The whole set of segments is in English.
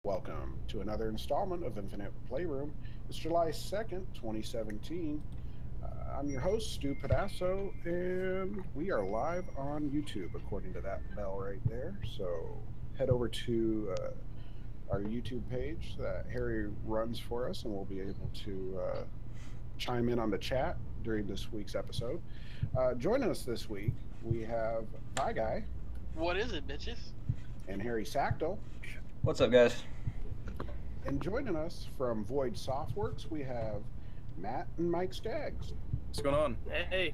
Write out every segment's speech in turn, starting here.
Welcome to another installment of Infinite Playroom. It's July 2nd, 2017. I'm your host, Stu Pedasso, and we are live on YouTube, according to that bell right there. So head over to our YouTube page that Harry runs for us, and we'll be able to chime in on the chat during this week's episode. Joining us this week, we have Vi Guy. What is it, bitches? And Harry Sactel. What's up, guys? And joining us from Void Softworks, we have Matt and Mike Skaggs. What's going on? Hey.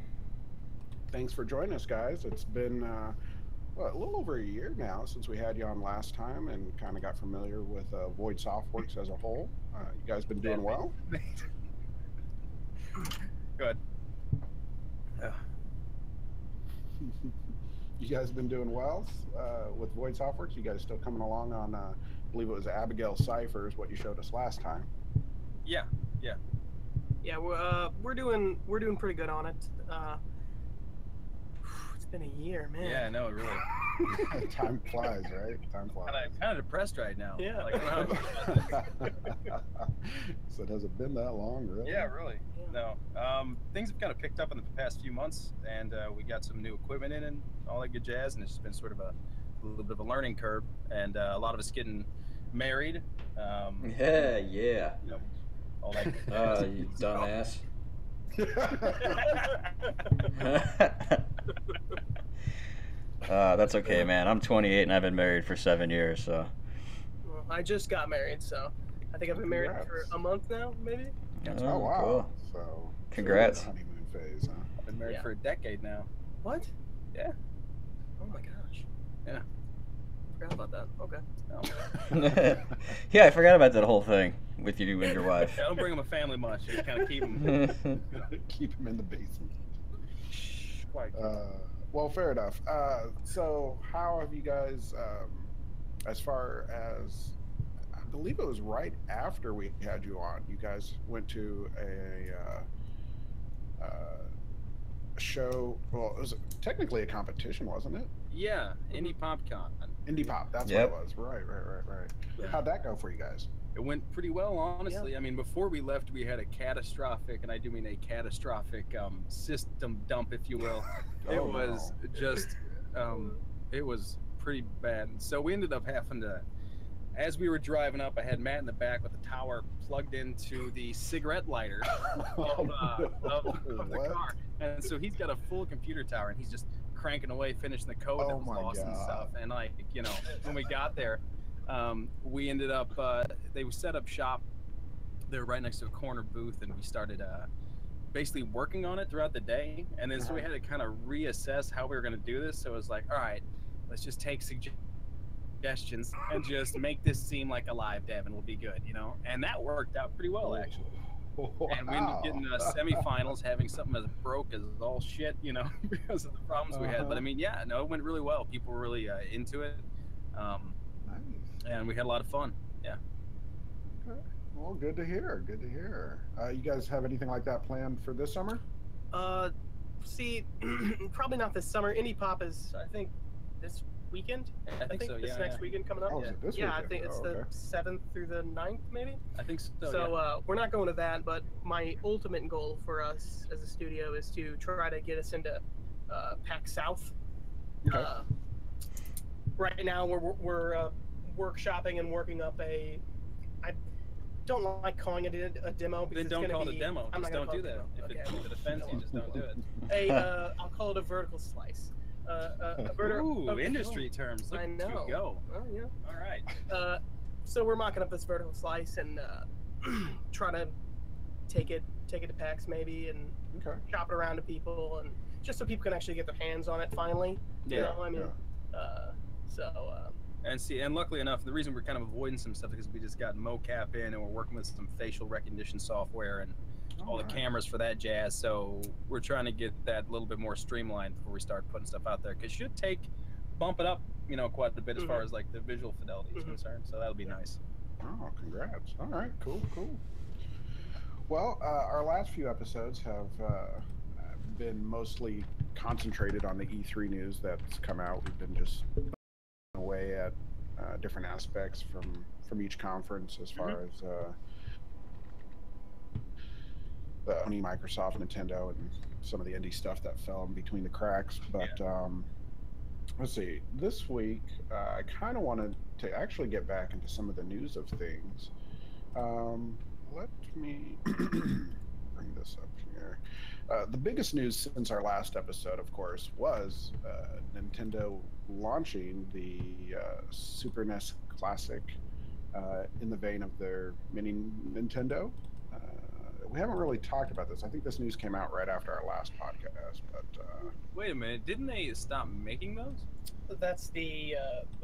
Thanks for joining us, guys. It's been a little over a year now since we had you on last time and kind of got familiar with Void Softworks as a whole. You guys been doing well? Good. You guys been doing well with Void Softworks? You guys still coming along on, I believe it was Abigail Cyphers, what you showed us last time. Yeah. We're doing pretty good on it. It's been a year, man. Yeah, I know, it really. Time flies, right? Time flies. Kind of depressed right now. Yeah. So has it been that long, really? Yeah, really. No. Things have kind of picked up in the past few months, and we got some new equipment in and all that good jazz, and it's just been sort of a little bit of a learning curve, and a lot of us getting married. Yeah. You know, all that. You dumbass. That's okay, man. I'm 28 and I've been married for 7 years, so. Well, I just got married, so I think I've been married for a month now, maybe. Oh, wow. Cool. So, congrats. The honeymoon phase, huh? I've been married for a decade now. What? Yeah. Oh my gosh. Yeah. Forgot about that. Okay. No. Yeah, I forgot about that whole thing with you and your wife. I don't bring them a family much. Just kind of keep them. Keep them in the basement. Quite. Well, fair enough. So how have you guys, as far as, I believe it was right after we had you on, you guys went to a show, well, it was technically a competition, wasn't it? Yeah, Indie PopCon. Indie Pop, that's Yep. what it was. Right. Yeah. How'd that go for you guys? It went pretty well, honestly. Yeah. I mean, before we left, we had a catastrophic, and I do mean a catastrophic system dump, if you will. It Oh, was no. just, it was pretty bad. So we ended up having to, as we were driving up, I had Matt in the back with the tower plugged into the cigarette lighter of the What? car. And so he's got a full computer tower, and he's just cranking away, finishing the code that Oh was my lost and God. stuff. And like, you know, when we got there, we ended up, they set up shop. They were right next to a corner booth, and we started basically working on it throughout the day. And then so we had to kind of reassess how we were going to do this. So it was like, all right, let's just take suggestions and just make this seem like a live dev, and we'll be good, you know? And that worked out pretty well, actually. Wow. And we ended up getting semifinals, having something as broke as all shit, you know, because of the problems we had. But I mean, yeah, no, it went really well. People were really into it. Nice. And we had a lot of fun. Yeah. Okay. Well, good to hear. Good to hear. You guys have anything like that planned for this summer? See, probably not this summer. Indie Pop is, I think, this weekend. I think so, this yeah, next yeah. weekend coming up. Oh, is it this Yeah, I weekend? think it's Oh, the okay. 7th through the 9th, maybe. I think so. So we're not going to that, but my ultimate goal for us as a studio is to try to get us into PAX South. Okay. Right now, we're workshopping and working up a. I don't like calling it a demo because Then don't it's call gonna it be, a demo. I'm Just not don't gonna do call that. it a demo. If it offends you, just don't do it. I'll call it a vertical slice. Ooh, industry terms. Look I at know. you go. Oh yeah. All right. So we're mocking up this vertical slice and trying to take it to PAX maybe and Okay. shop it around to people and just so people can actually get their hands on it finally. Yeah. You know, I mean, And luckily enough, the reason we're kind of avoiding some stuff is we just got mocap in, and we're working with some facial recognition software and all the Alright. cameras for that jazz. So we're trying to get that a little bit more streamlined before we start putting stuff out there. Because it should bump it up, you know, quite a bit as far as like the visual fidelity is concerned. So that'll be nice. Oh, congrats. All right, cool. Well, our last few episodes have been mostly concentrated on the E3 news that's come out. We've been just away at different aspects from from each conference as far as Sony, Microsoft, Nintendo, and some of the indie stuff that fell in between the cracks. But let's see. This week, I kind of wanted to actually get back into some of the news of things. Let me bring this up here. The biggest news since our last episode, of course, was Nintendo launching the Super NES Classic in the vein of their mini Nintendo. We haven't really talked about this. I think this news came out right after our last podcast. But wait a minute, didn't they stop making those? That's the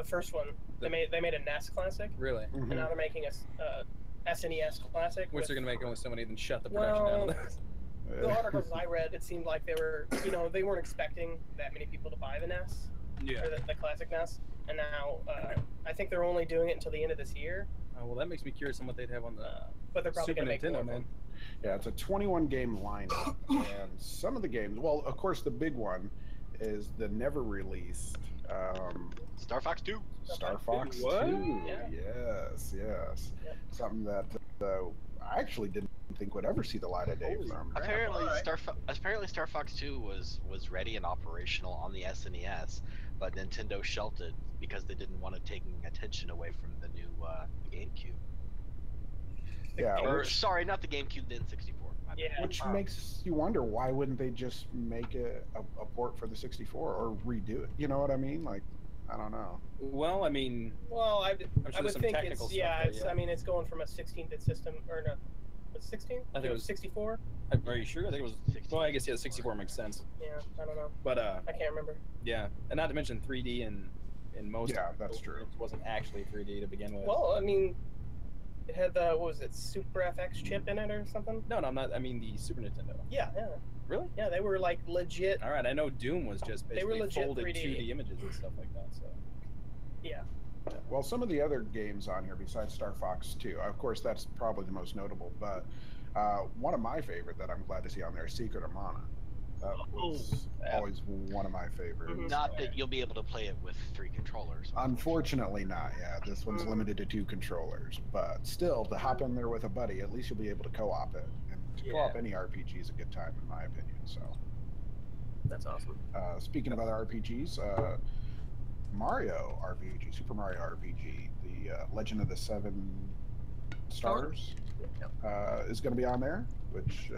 first one. They made a NES Classic, Really? and now they're making a SNES Classic. Which they're gonna make them with so many, then shut the production down. The articles I read, it seemed like they were, they weren't expecting that many people to buy the NES, or the classic NES, and now I think they're only doing it until the end of this year. Oh, well, that makes me curious on what they'd have on the but they're probably Super gonna make Nintendo, more. man. yeah, it's a 21 game lineup, and some of the games. Well, of course, the big one is the never released Star Fox 2. Star Fox What? 2. Yeah. Yes. Yep. Something that I actually didn't think would ever see the light of day from. Apparently, Alright. Star Fox 2 was ready and operational on the SNES, but Nintendo shelved it because they didn't want to take attention away from the new GameCube. Yeah, Or sorry, not the GameCube, the N64. My bad. Yeah. which makes you wonder, why wouldn't they just make a port for the 64 or redo it? You know what I mean? Like, I don't know. Well, I mean, Well, I sure would there's some think technical it's stuff there, it's. yeah. I mean, it's going from a 16-bit system, or no, was it 16? I think it was 64. are you sure? I think it was. Well, I guess yeah, 64 makes sense. Yeah, I don't know. But I can't remember. yeah, and not to mention 3D in most. Yeah, that's true. It wasn't actually 3D to begin with. Well, I mean, it had the what was it, Super FX chip in it or something? no, I'm not. I mean the Super Nintendo. Yeah. Really? Yeah, they were like legit. All right, I know Doom was just They were basically legit folded 3D. 2D images and stuff like that. So. Yeah. Well, some of the other games on here besides Star Fox 2, of course, that's probably the most notable, but one of my favorite that I'm glad to see on there is Secret of Mana. That was always one of my favorites. Not that you'll be able to play it with 3 controllers. Unfortunately not, yeah. This one's limited to 2 controllers, but still, to hop in there with a buddy, at least you'll be able to co-op it. And to co-op any RPG is a good time, in my opinion, so. That's awesome. Speaking of other RPGs, Mario RPG, Super Mario RPG, the Legend of the Seven Stars is going to be on there, which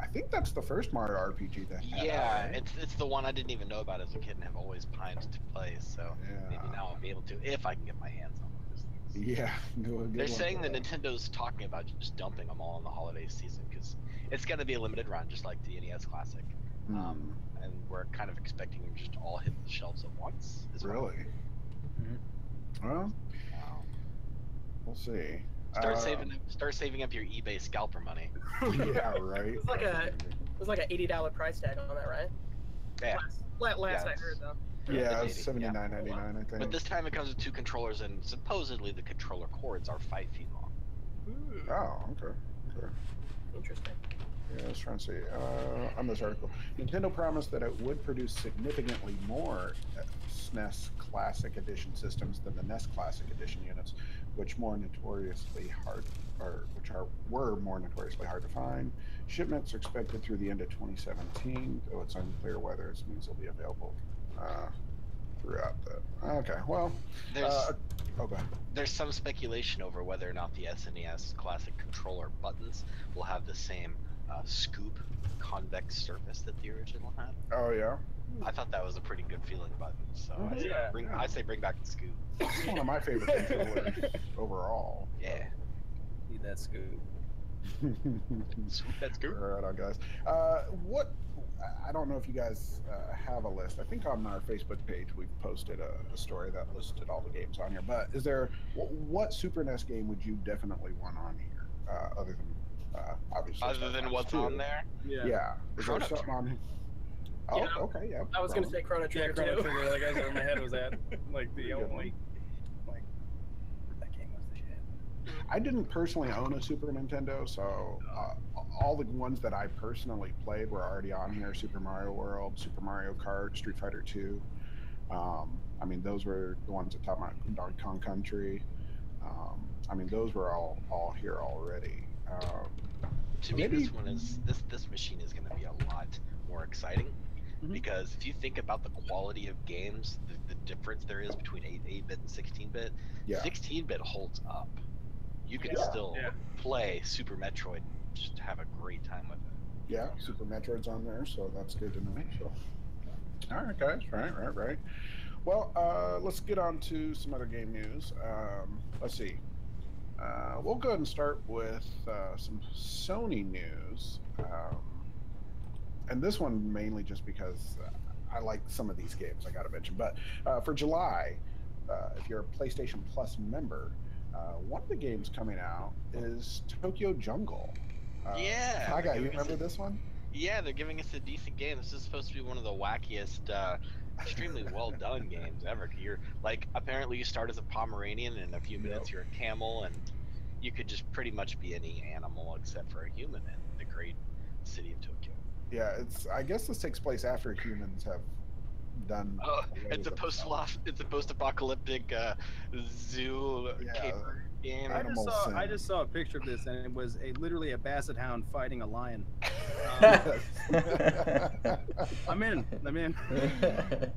I think that's the first Mario RPG that had Yeah, that, right? it's the one I didn't even know about as a kid and have always pined to play. So maybe now I'll be able to if I can get my hands on one of those things. Yeah, They're saying that Nintendo's talking about just dumping them all in the holiday season because it's going to be a limited run, just like the NES Classic. And we're kind of expecting them just to all hit the shelves at once. Really? Well, we'll see. Start saving up your eBay scalper money. Yeah, right. It was like an $80 price tag on that, right? Yeah. Last I heard though. Yeah, It's it's $80, yeah. $79.99, I think. But this time it comes with 2 controllers, and supposedly the controller cords are 5 feet long. Oh, okay. Interesting. Yeah, I was trying to see. On this article, Nintendo promised that it would produce significantly more SNES Classic Edition systems than the NES Classic Edition units, which were more notoriously hard to find. Shipments are expected through the end of 2017, though it's unclear whether it means they'll be available throughout that. Okay, well, go ahead. There's some speculation over whether or not the SNES Classic controller buttons will have the same scoop convex surface that the original had. Oh yeah. I thought that was a pretty good feeling button, so I say bring back the scoop. It's one of my favorite controllers overall. Yeah. Need that scoop. Swoop that scoop. Right on, guys. I don't know if you guys have a list. I think on our Facebook page we've posted a story that listed all the games on here. But is there what Super NES game would you definitely want on here, other than obviously? Other than what's on there? Yeah. Is there Chrono something on here? Oh, Yeah. okay, yeah. I was gonna say Chrono Yeah, Trigger Chrono too. Trigger. Like I said, where my head was at. Like the Pretty good only, like that game was the shit. I didn't personally own a Super Nintendo, so all the ones that I personally played were already on here: Super Mario World, Super Mario Kart, Street Fighter 2. I mean, those were the ones that taught my Donkey Kong Country. I mean, those were all here already. To me, maybe this one is this machine is going to be a lot more exciting because if you think about the quality of games, the difference there is between 8-bit and 16-bit, yeah, 16-bit holds up. You can still play Super Metroid, just have a great time with it. yeah. Super Metroid's on there, so that's good to know. So, all right, guys, right. Well, let's get on to some other game news. Let's see. We'll go ahead and start with some Sony news. And this one mainly just because I like some of these games I got to mention. But for July, if you're a PlayStation Plus member, one of the games coming out is Tokyo Jungle. Yeah. Haga, you remember this one? Yeah, they're giving us a decent game. This is supposed to be one of the wackiest, extremely well done games ever. You're like, apparently you start as a Pomeranian, and in a few minutes you're a camel, and you could just pretty much be any animal except for a human in the great city of Tokyo. Yeah, I guess this takes place after humans have done. It's a post-apocalyptic zoo caper game. I just saw a picture of this, and it was literally a basset hound fighting a lion. I'm in.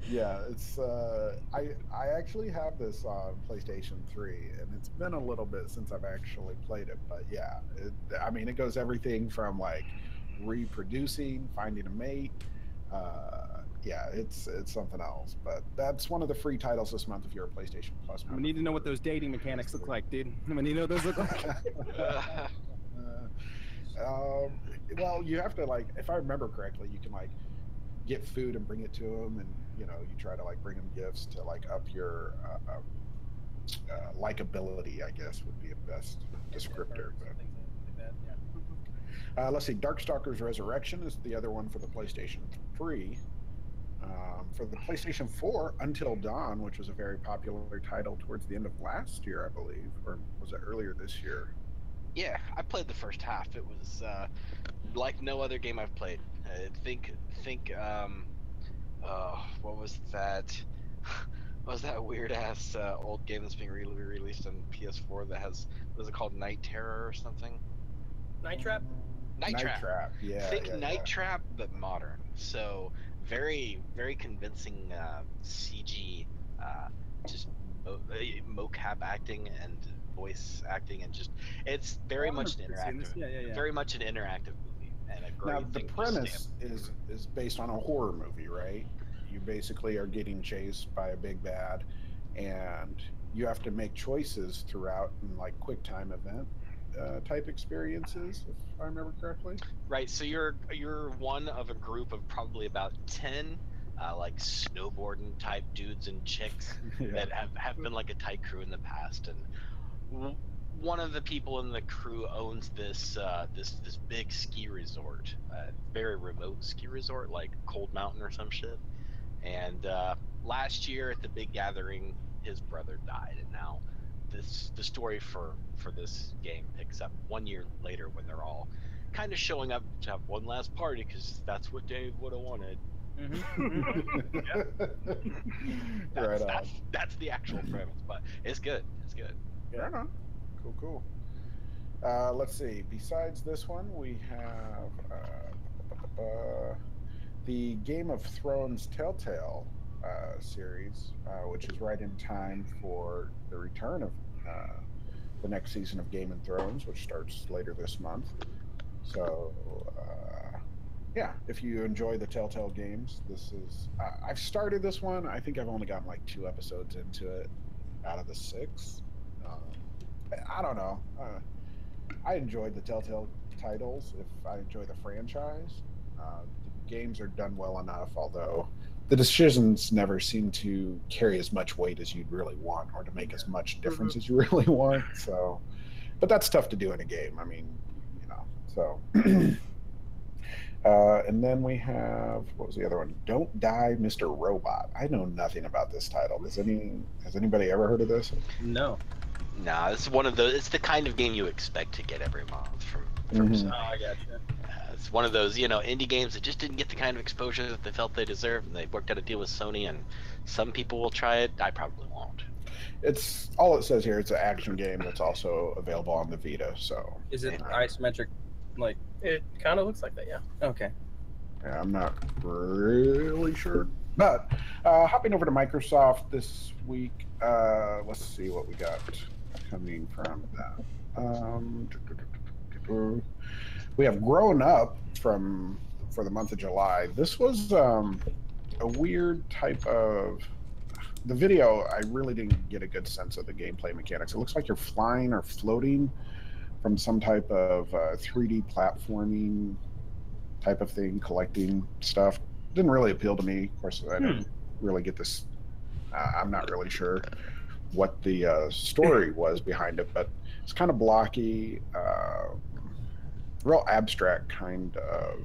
Yeah, it's I actually have this on PlayStation 3, and it's been a little bit since I've actually played it, but yeah, I mean, it goes everything from like reproducing, finding a mate. Yeah, it's something else. But that's one of the free titles this month if you're a PlayStation Plus member. We need to know what those dating mechanics look like, dude. We need to know what those look like. Well, you have to, like, if I remember correctly, you can like get food and bring it to them, and you try to like bring them gifts to like up your likability, I guess would be a best descriptor. Let's see, Darkstalkers Resurrection is the other one for the PlayStation 3. For the PlayStation 4, Until Dawn, which was a very popular title towards the end of last year, I believe, or was it earlier this year? Yeah, I played the first half. It was like no other game I've played. Think, what was that? What was that weird ass old game that's being released on PS4 that has, what is it called, Night Terror or something? Night Trap? Night Trap. Yeah. Think Night Trap, but modern. So very, very convincing CG, just mocap acting and voice acting, and just it's very much an interactive, very much an interactive movie, and a great. Now the premise is based on a horror movie, right? You basically are getting chased by a big bad, and you have to make choices throughout in like quick time event type experiences, if I remember correctly. Right. So you're one of a group of probably about 10 like snowboarding type dudes and chicks that have been like a tight crew in the past, and one of the people in the crew owns this this big ski resort, very remote ski resort like Cold Mountain or some shit. And last year at the big gathering, his brother died, and now the story for this game picks up 1 year later when they're all kind of showing up to have one last party because that's what Dave would have wanted. That's the actual premise, but it's good. It's good. Right on. Cool. Let's see. Besides this one, we have the Game of Thrones Telltale series, which is right in time for the return of the next season of Game of Thrones, which starts later this month. So, yeah, if you enjoy the Telltale games, this is. I've started this one. I think I've only gotten like 2 episodes into it out of the 6. I don't know. I enjoyed the Telltale titles. If I enjoy the franchise, the games are done well enough, although the decisions never seem to carry as much weight as you'd really want, or to make as much difference as you really want. So, but that's tough to do in a game. I mean, so. And then we have, what was the other one? Don't Die, Mr. Robot. I know nothing about this title. Has anybody ever heard of this? No. Nah, it's one of those. It's the kind of game you expect to get every month from Sony. Oh, I gotcha. It's one of those, indie games that just didn't get the kind of exposure that they felt they deserved, and they worked out a deal with Sony. And some people will try it. I probably won't. it's all it says here. It's an action game that's also available on the Vita. So is it isometric? Like It kind of looks like that, yeah. okay. yeah, I'm not really sure. But hopping over to Microsoft this week, let's see what we got coming from that. We have Grown Up for the month of July. This was a weird type of the video. I really didn't get a good sense of the gameplay mechanics. It looks like you're flying or floating from some type of 3D platforming type of thing, collecting stuff. Didn't really appeal to me. Of course, I didn't really get this. I'm not really sure what the story was behind it, but it's kind of blocky, real abstract kind of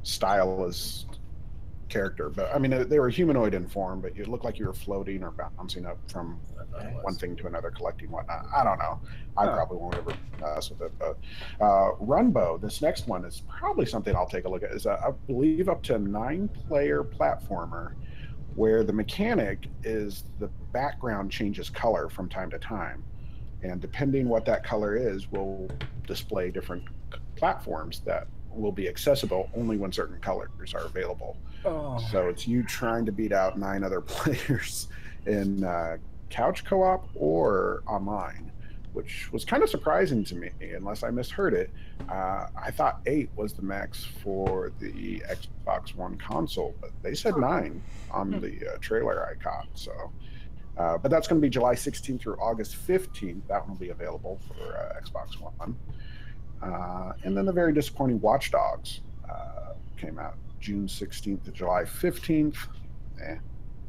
stylist character. But I mean, they were humanoid in form, but you looked like you were floating or bouncing up from one thing to another, collecting whatnot. I don't know. I probably won't ever mess with it. But Runbow, this next one is probably something I'll take a look at. Is I believe up to a 9-player platformer where the mechanic is the background changes color from time to time, and depending what that color is, will display different platforms that will be accessible only when certain colors are available. So it's you trying to beat out 9 other players in couch co-op or online, which was kind of surprising to me, unless I misheard it. I thought 8 was the max for the Xbox One console, but they said 9 on the trailer I caught. So, but that's going to be July 16th through August 15th. That one will be available for Xbox One. And then the very disappointing Watch Dogs came out June 16th to July 15th.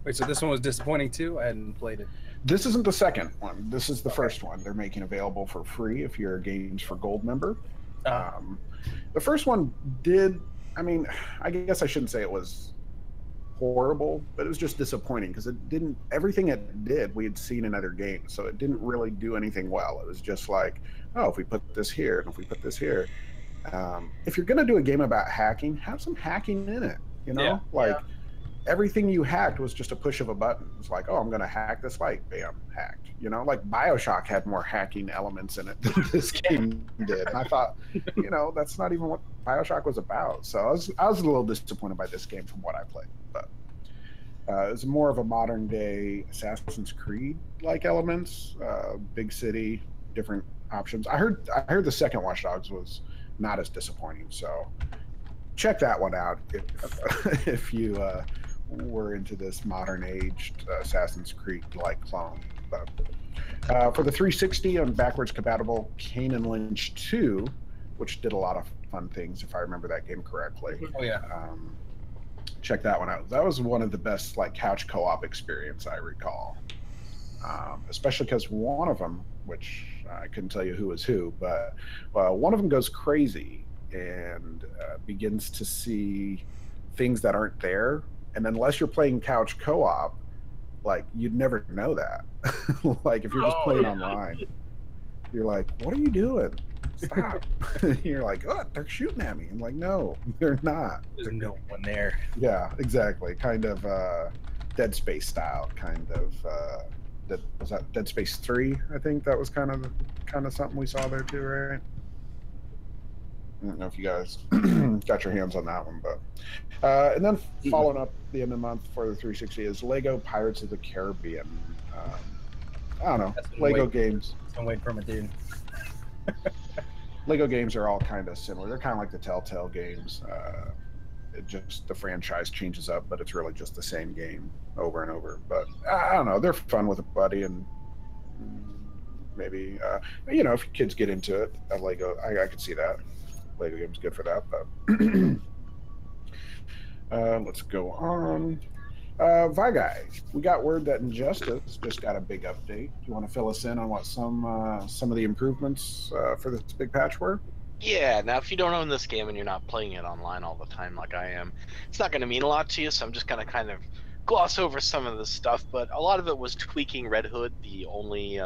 Wait, so this one was disappointing too? I hadn't played it. This isn't the second one. This is the first one. They're making available for free if you're a Games for Gold member. The first one did, I mean, I guess I shouldn't say it was horrible, but it was just disappointing because it didn't, everything it did we had seen in other games, so it didn't really do anything well. It was just like, oh, if we put this here and if we put this here. If you're going to do a game about hacking, have some hacking in it, you know? Everything you hacked was just a push of a button. It's like, oh, I'm going to hack this light. Bam, hacked. You know, like BioShock had more hacking elements in it than this game did. And I thought, you know, that's not even what BioShock was about. So I was a little disappointed by this game from what I played. But it's more of a modern day Assassin's Creed-like elements, big city, different options. I heard the second Watch Dogs was not as disappointing. So check that one out if you were into this modern aged Assassin's Creed like clone. But for the 360 and backwards compatible Kane and Lynch 2, which did a lot of fun things if I remember that game correctly. Oh yeah. Check that one out. That was one of the best like couch co-op experience I recall. Especially because one of them, which I couldn't tell you who was who, but one of them goes crazy and begins to see things that aren't there. And unless you're playing couch co-op, like you'd never know that. Like if you're just playing online, you're like, what are you doing? Stop. You're like, oh, they're shooting at me. I'm like, no, they're not. There's no one there. Yeah, exactly. Kind of Dead Space style, kind of was that Dead Space 3? I think that was kind of something we saw there too, right? I don't know if you guys got your hands on that one, but and then following up the end of the month for the 360 is Lego Pirates of the Caribbean. I don't know, Lego games. I'm waiting for my dude. Lego games are all kind of similar. They're kind of like the Telltale games. It just the franchise changes up, but it's really just the same game over and over. But I don't know, they're fun with a buddy, and maybe you know, if kids get into it, Lego, I could see that. Lego game's good for that, but let's go on. Vigai, we got word that Injustice just got a big update. Do you want to fill us in on what some of the improvements for this big patch were? Yeah, now if you don't own this game and you're not playing it online all the time like I am, it's not going to mean a lot to you, so I'm just going to kind of gloss over some of the stuff, but a lot of it was tweaking Red Hood, the only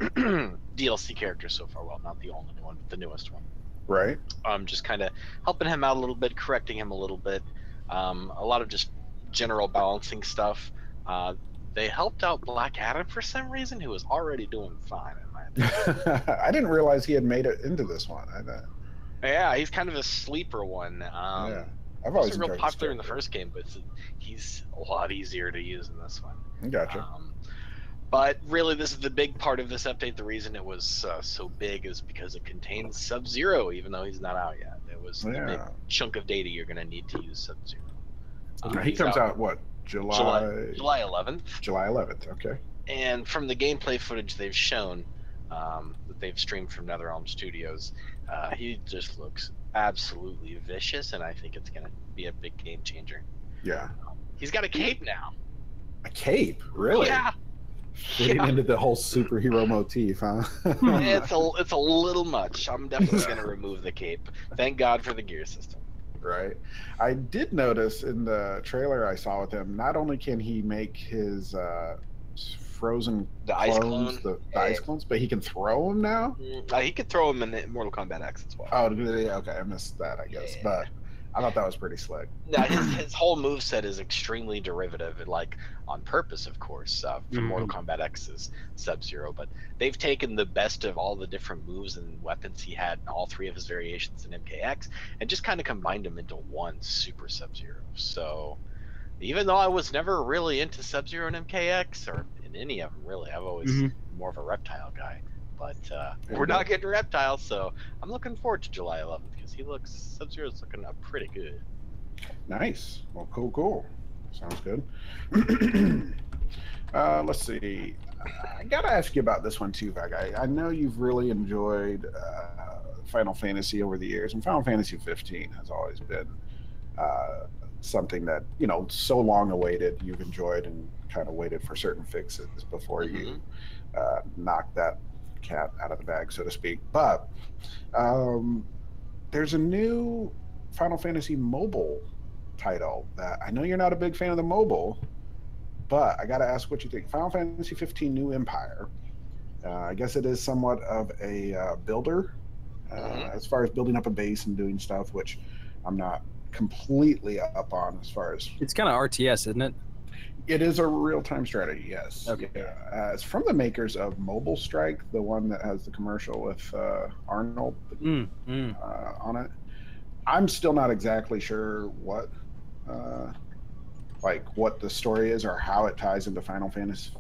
DLC character so far. Well, not the only one, but the newest one. Right. Just kind of helping him out a little bit, correcting him a little bit. A lot of just general balancing stuff. they helped out Black Adam for some reason, who was already doing fine in my opinion. I didn't realize he had made it into this one. Yeah, he's kind of a sleeper one. Yeah, I've He always wasn't real enjoyed popular in the character. first game, but he's a lot easier to use in this one. Gotcha. But really, this is the big part of this update. The reason it was so big is because it contains Sub-Zero, even though he's not out yet. It was the big chunk of data you're going to need to use Sub-Zero. He comes out what, July 11th. July 11th. Okay. And from the gameplay footage they've shown, that they've streamed from NetherRealm Studios, he just looks absolutely vicious, and I think it's going to be a big game changer. Yeah. He's got a cape now. A cape? Really? Yeah. Getting into the whole superhero motif, huh? It's a little much. I'm definitely going to remove the cape. Thank God for the gear system. Right. I did notice in the trailer I saw with him, not only can he make his frozen ice clones, clone, the ice clones, but he can throw them now? He could throw them in Mortal Kombat X as well. Oh, yeah, okay. I missed that, I guess. Yeah. But I thought that was pretty slick. Yeah, his whole moveset is extremely derivative, like on purpose, of course, from Mortal Kombat X's Sub-Zero. But they've taken the best of all the different moves and weapons he had in all three of his variations in MKX and just kind of combined them into one Super Sub-Zero. So even though I was never really into Sub-Zero and MKX, or in any of them really, I've always been more of a Reptile guy. But we're not getting Reptile, so I'm looking forward to July 11th because Sub-Zero's looking up pretty good. Nice. Well, cool. Sounds good. Let's see. I gotta ask you about this one too, Vag. I know you've really enjoyed Final Fantasy over the years, and Final Fantasy 15 has always been something that, you know, so long awaited. You've enjoyed and kind of waited for certain fixes before you knock that cat out of the bag, so to speak. But there's a new Final Fantasy mobile title that I know you're not a big fan of the mobile, but I got to ask what you think. Final Fantasy 15 New Empire. I guess it is somewhat of a builder as far as building up a base and doing stuff, which I'm not completely up on as far as... It's kind of RTS, isn't it? It is a real-time strategy, yes. Okay. It's from the makers of Mobile Strike, the one that has the commercial with Arnold on it. I'm still not exactly sure what the story is or how it ties into Final Fantasy.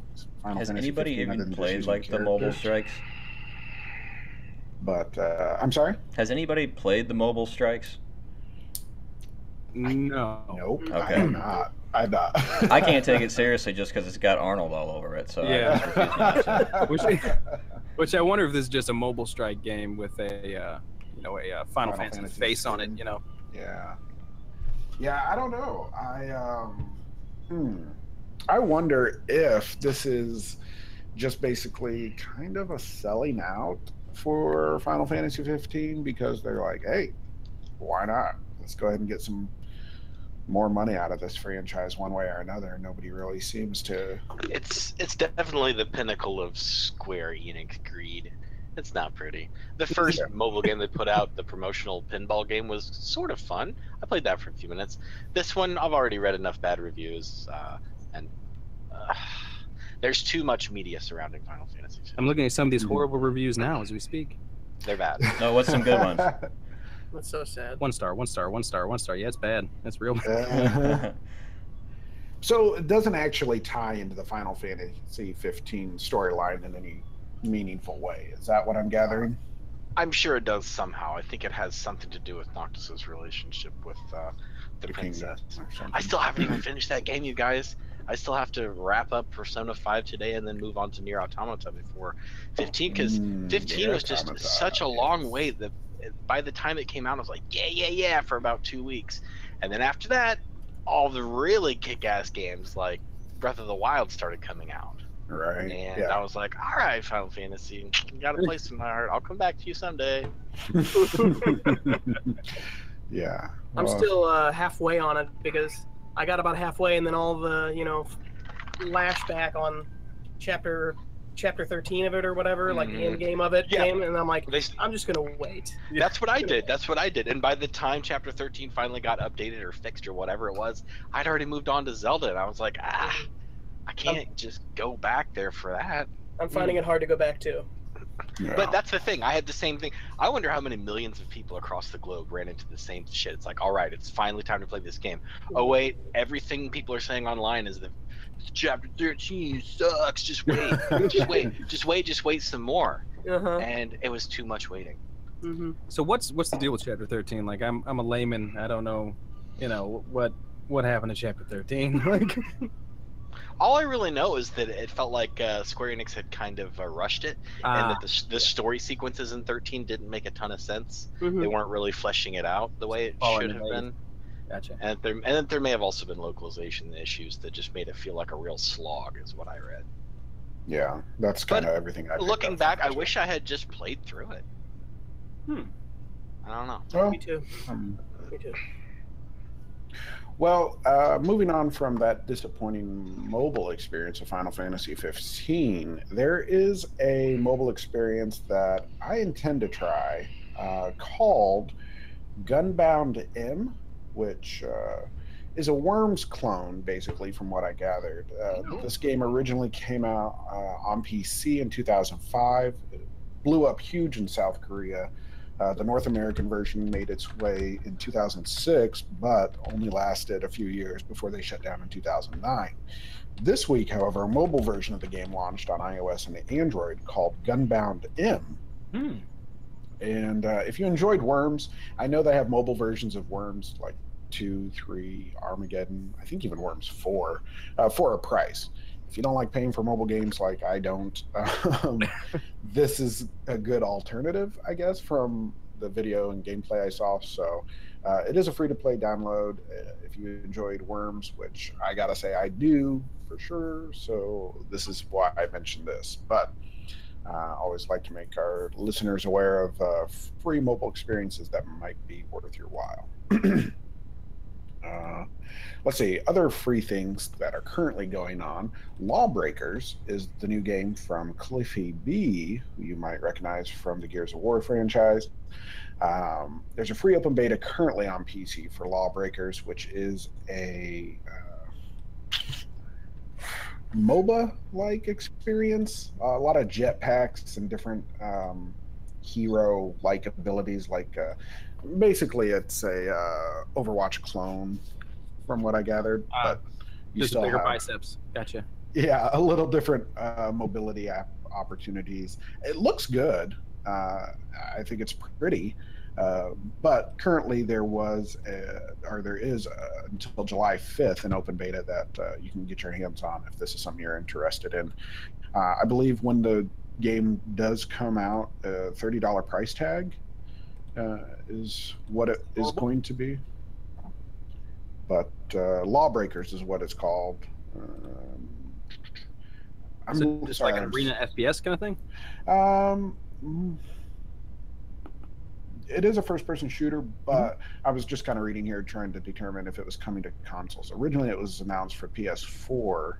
Has anybody even played like the Mobile Strikes? But I'm sorry. Has anybody played the Mobile Strikes? No. Nope. Okay. I'm not. I can't take it seriously just because it's got Arnold all over it. So yeah. Which I wonder if this is just a Mobile Strike game with a Final Fantasy face on it. You know. Yeah. Yeah. I don't know. I wonder if this is just basically kind of a selling out for Final Fantasy 15 because they're like, hey, why not? Let's go ahead and get some more money out of this franchise one way or another. Nobody really seems to. It's definitely the pinnacle of Square Enix greed. It's not pretty. The first mobile game they put out, the promotional pinball game, was sort of fun. I played that for a few minutes. This one, I've already read enough bad reviews, and there's too much media surrounding Final Fantasy. I'm looking at some of these horrible reviews now as we speak. They're bad. No, what's some good ones? That's so sad. 1 star, 1 star, 1 star, 1 star. Yeah, it's bad. That's real bad. So it doesn't actually tie into the Final Fantasy 15 storyline in any meaningful way. Is that what I'm gathering? I'm sure it does somehow. I think it has something to do with Noctis's relationship with the princess. I still haven't even finished that game, you guys. I still have to wrap up Persona 5 today and then move on to Nier Automata before 15, because 15 was just such a long wait that by the time it came out, I was like, yeah, for about 2 weeks. And then after that, all the really kick-ass games like Breath of the Wild started coming out. Right. And I was like, all right, Final Fantasy, you got a place in my heart. I'll come back to you someday. Yeah. I'm still halfway on it because I got about halfway and then all the, lashback on chapter 13 of it or whatever, like the end game of it came, and I'm like, I'm just gonna wait. That's what I did. And by the time chapter 13 finally got updated or fixed or whatever it was, I'd already moved on to Zelda, and I was like, I can't just go back there for that. I'm finding it hard to go back to. Yeah. But that's the thing. I had the same thing. I wonder how many millions of people across the globe ran into the same shit. It's like, all right, it's finally time to play this game. Oh wait, everything people are saying online is that chapter 13 sucks. Just wait, just wait some more. And it was too much waiting. So what's the deal with chapter 13? Like, I'm a layman. I don't know, what happened to chapter 13. Like, all I really know is that it felt like Square Enix had kind of rushed it, and that the story sequences in 13 didn't make a ton of sense. They weren't really fleshing it out the way it should have been. Gotcha. And there may have also been localization issues that just made it feel like a real slog, is what I read. Yeah, that's kind of everything I picked looking up back, from I wish I had just played through it. I don't know. Well, Me too. Me too. Well, moving on from that disappointing mobile experience of Final Fantasy 15, there is a mobile experience that I intend to try called Gunbound M, which is a Worms clone, basically, from what I gathered. This game originally came out on PC in 2005. It blew up huge in South Korea. The North American version made its way in 2006, but only lasted a few years before they shut down in 2009. This week, however, a mobile version of the game launched on iOS and Android called Gunbound M. And if you enjoyed Worms, I know they have mobile versions of Worms like 2, 3, Armageddon, I think even Worms 4, for a price. If you don't like paying for mobile games like I don't, this is a good alternative, I guess, from the video and gameplay I saw. So it is a free-to-play download if you enjoyed Worms, which I gotta say I do for sure. So this is why I mentioned this. But I always like to make our listeners aware of free mobile experiences that might be worth your while. Let's see, other free things that are currently going on. Lawbreakers is the new game from Cliffy B, who you might recognize from the Gears of War franchise. There's a free open beta currently on PC for Lawbreakers, which is a MOBA-like experience. A lot of jetpacks and different hero-like abilities. Like basically, it's a Overwatch clone, from what I gathered. But you just still bigger have biceps. Gotcha. Yeah, a little different mobility opportunities. It looks good. I think it's pretty. But currently there is until July 5th an open beta that you can get your hands on if this is something you're interested in. I believe when the game does come out, $30 price tag is what it is going to be. But Lawbreakers is what it's called. So just like an arena FPS kind of thing? It is a first-person shooter, but I was just kind of reading here trying to determine if it was coming to consoles. Originally, it was announced for PS4.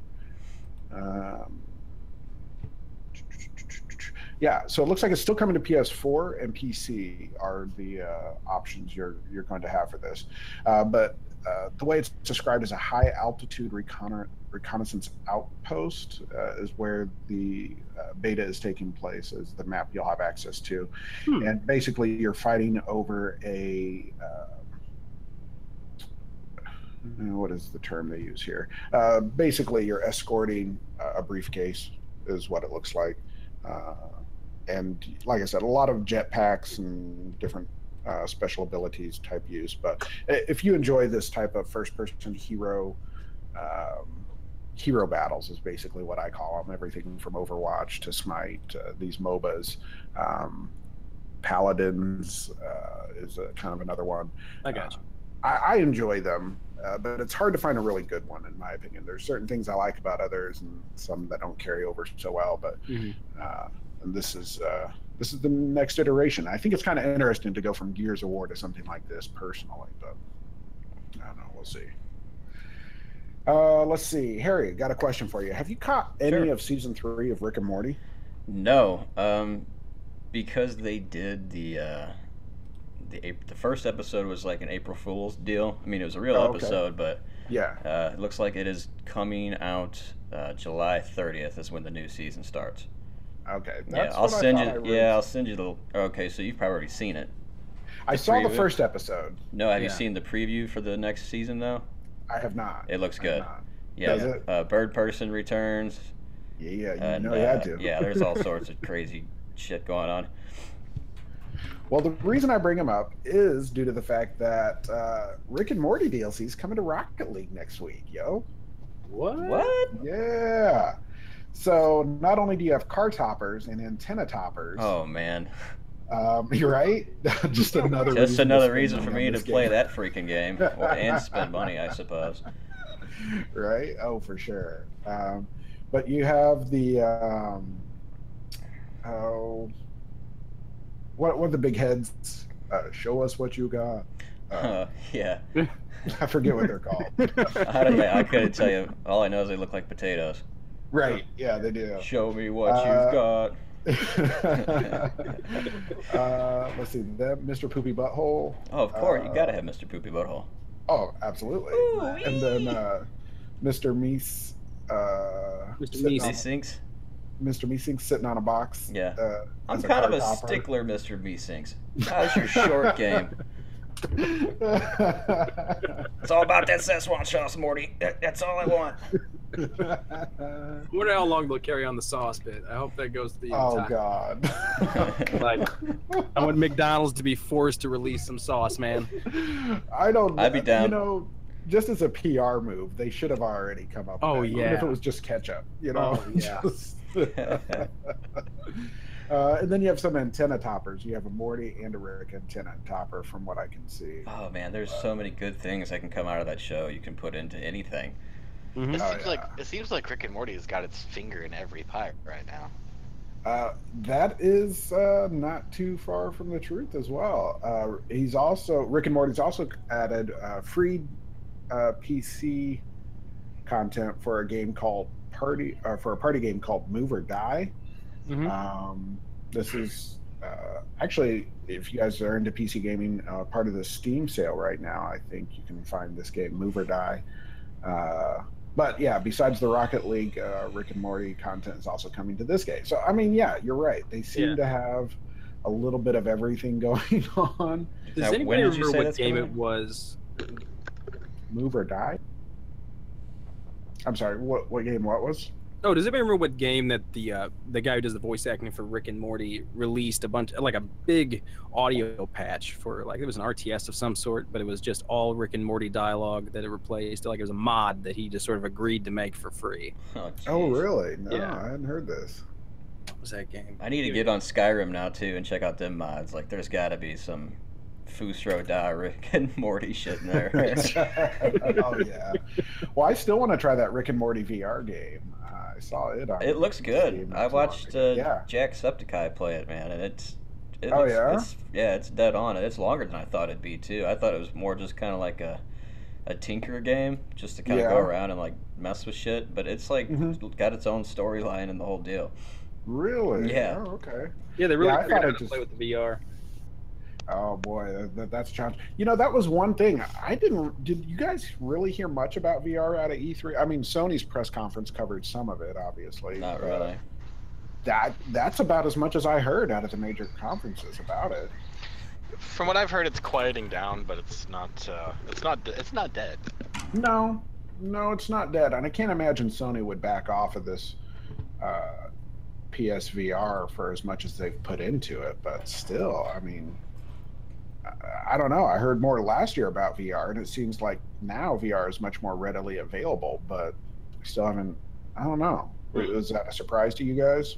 Yeah, so it looks like it's still coming to PS4 and PC are the options you're going to have for this. But the way it's described as a high-altitude reconnaissance outpost is where the beta is taking place, is the map you'll have access to. And basically, you're fighting over a... what is the term they use here? Basically, you're escorting a briefcase is what it looks like. And like I said, a lot of jetpacks and different special abilities type use. But if you enjoy this type of first-person hero battles is basically what I call them. Everything from Overwatch to Smite, these MOBAs. Paladins is kind of another one. I got you. I enjoy them, but it's hard to find a really good one, in my opinion. There's certain things I like about others and some that don't carry over so well. But and this is the next iteration. I think it's kind of interesting to go from Gears of War to something like this personally, but I don't know. We'll see. Let's see. Harry, got a question for you. Have you caught any of season 3 of Rick and Morty? No, because they did the first episode was like an April Fool's deal. I mean, it was a real episode, but Yeah. It looks like it is coming out July 30th is when the new season starts. Okay. Yeah, That's I'll what I send thought you. I read. Yeah, I'll send you the. Okay, so you've probably already seen it. I saw the preview. first episode. No, have you Yeah. seen the preview for the next season though? I have not. It looks I have good. not. Yeah, Does it? Bird Person returns. Yeah, you And, know you had to. yeah, there's all sorts of crazy shit going on. Well, the reason I bring him up is due to the fact that Rick and Morty DLC is coming to Rocket League next week, yo. What? Yeah. So not only do you have car toppers and antenna toppers. Oh man. You're right. Just another. Just reason another to reason spend for money me on to this play game. that freaking game and spend money, I suppose. Right? Oh, for sure. But you have the what are the big heads? Show us what you got. Yeah. I forget what they're called. I couldn't tell you. All I know is they look like potatoes. Right? Yeah, they do. Show me what you've got. Let's see. That Mr. Poopy Butthole. Oh, of course, you gotta have Mr. Poopy Butthole. Oh, absolutely. Ooh-wee. And then Mr. Meese. Mr. Meese. Meesinks? Mr. Meesinks sitting on a box. Yeah. I'm as kind of car a topper. stickler, Mr. Meesinks. How's your short game? It's all about that Szechuan sauce, Morty. That's all I want. I wonder how long they'll carry on the sauce bit. I hope that goes to the Oh top. God. Like, I want McDonald's to be forced to release some sauce, man. I don't. I'd be down. You know, just as a PR move, they should have already come up. Oh, with that, even yeah. if it was just ketchup. You know. Oh, yeah. Just- and then you have some antenna toppers. You have a Morty and a Rick antenna topper, from what I can see. Oh man, there's so many good things that can come out of that show. You can put into anything. Mhm. It seems like Rick and Morty has got its finger in every pie right now. That is not too far from the truth as well. Rick and Morty's also added free PC content for a game called for a party game called Move or Die. Mhm. This is actually, if you guys are into PC gaming, part of the Steam sale right now. I think you can find this game, Move or Die. But yeah, besides the Rocket League, Rick and Morty content is also coming to this game. So I mean, yeah, you're right. They seem to have a little bit of everything going on. Does Now, anybody when did you remember say what that's game coming? it was? Move or Die. I'm sorry. What game? What was? Oh, does anybody remember what game that the guy who does the voice acting for Rick and Morty released a big audio patch for, like, it was an RTS of some sort, but it was just all Rick and Morty dialogue that it replaced. Like, it was a mod that he just sort of agreed to make for free. Oh, Oh, jeez. really? No, Yeah. I hadn't heard this. What was that game? I need to get on Skyrim now too and check out them mods. Like, there's got to be some Fusro Da Rick and Morty shit in there. Oh yeah. Well, I still want to try that Rick and Morty VR game. I saw it on. It looks good. Steam not I too long watched ago. Yeah. Jacksepticeye play it, man, and it Oh, looks, yeah? it's dead on. It's longer than I thought it'd be too. I thought it was more just kind of like a tinker game, just to kind of go Yeah. around and like mess with shit. But it's like Mhm. got its own storyline and the whole deal. Really? Yeah. Oh, okay. Yeah, they really Yeah, I figured thought out it how to just- play with the VR. Oh boy, that's a challenge. You know, that was one thing I didn't. Did you guys really hear much about VR out of E3? I mean, Sony's press conference covered some of it, obviously. Not but really. That's about as much as I heard out of the major conferences about it. From what I've heard, it's quieting down, but it's not dead. No, it's not dead, and I can't imagine Sony would back off of this PSVR for as much as they've put into it. But still, I mean, I don't know. I heard more last year about VR, and it seems like now VR is much more readily available, but I still haven't. I don't know. Was that a surprise to you guys?